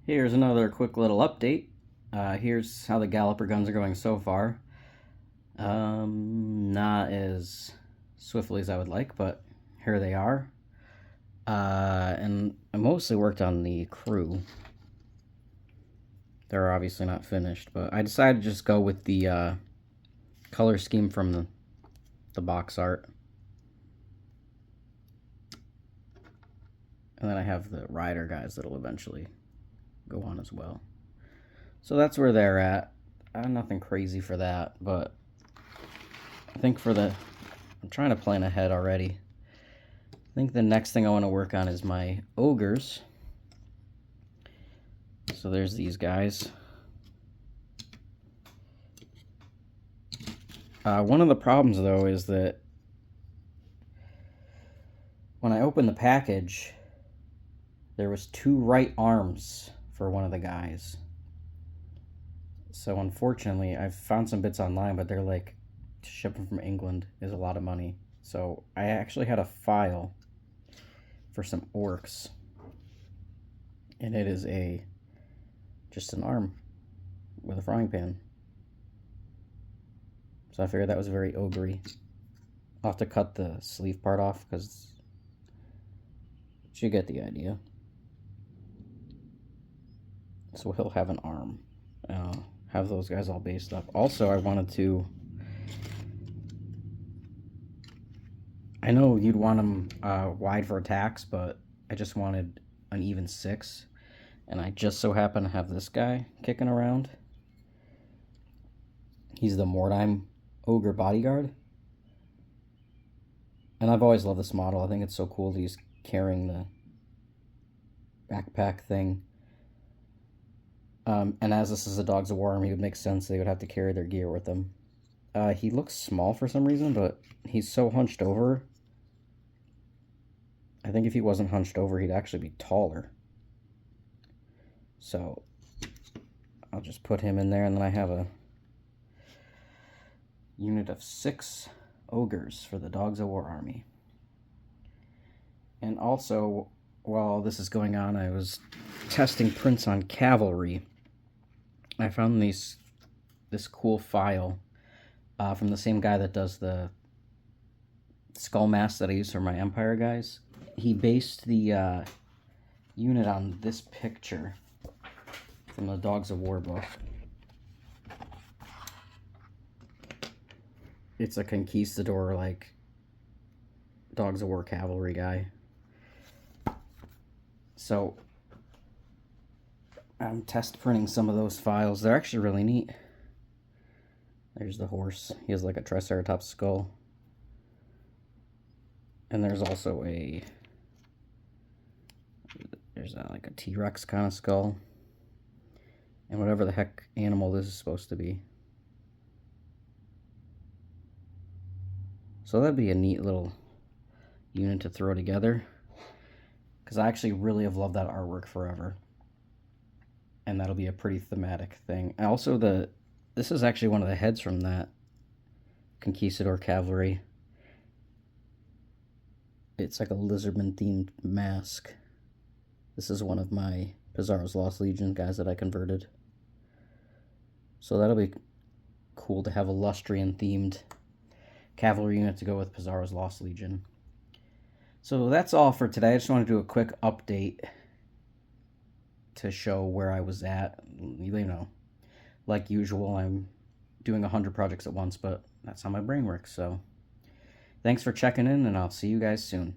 Here's another quick little update. Here's how the galloper guns are going so far. Not as swiftly as I would like, but here they are. And I mostly worked on the crew. They're obviously not finished, but I decided to just go with the color scheme from the box art. And then I have the rider guys that'll eventually go on as well. So that's where they're at. Nothing crazy for that, but I think I'm trying to plan ahead already. I think the next thing I want to work on is my ogres. So there's these guys. One of the problems though is that when I opened the package, there was 2 right arms for one of the guys. So unfortunately, I've found some bits online, but they're like, shipping from England is a lot of money. So I actually had a file for some orcs, and it is just an arm with a frying pan. So I figured that was very ogre-y. I'll have to cut the sleeve part off because you get the idea. So he'll have an arm. Have those guys all based up. Also, I wanted to... I know you'd want them wide for attacks, but I just wanted an even 6. And I just so happen to have this guy kicking around. He's the Mordheim Ogre Bodyguard. And I've always loved this model. I think it's so cool that he's carrying the backpack thing. And as this is a Dogs of War army, it would make sense they would have to carry their gear with them. He looks small for some reason, but he's so hunched over. I think if he wasn't hunched over, he'd actually be taller. So I'll just put him in there, and then I have a unit of 6 ogres for the Dogs of War army. And also, while this is going on, I was testing prints on cavalry. I found this cool file from the same guy that does the skull mask that I use for my Empire guys. He based the unit on this picture from the Dogs of War book. It's a conquistador, like, Dogs of War cavalry guy. So I'm test printing some of those files. They're actually really neat. There's the horse. He has like a Triceratops skull. And there's also like a T-Rex kind of skull. And whatever the heck animal this is supposed to be. So that'd be a neat little unit to throw together. Because I actually really have loved that artwork forever. And that'll be a pretty thematic thing. And also, this is actually one of the heads from that Conquistador Cavalry. It's like a lizardman-themed mask. This is one of my Pizarro's Lost Legion guys that I converted. So that'll be cool to have a Lustrian-themed cavalry unit to go with Pizarro's Lost Legion. So that's all for today. I just want to do a quick update to show where I was at. You know, like usual, I'm doing 100 projects at once, but that's how my brain works. So thanks for checking in, and I'll see you guys soon.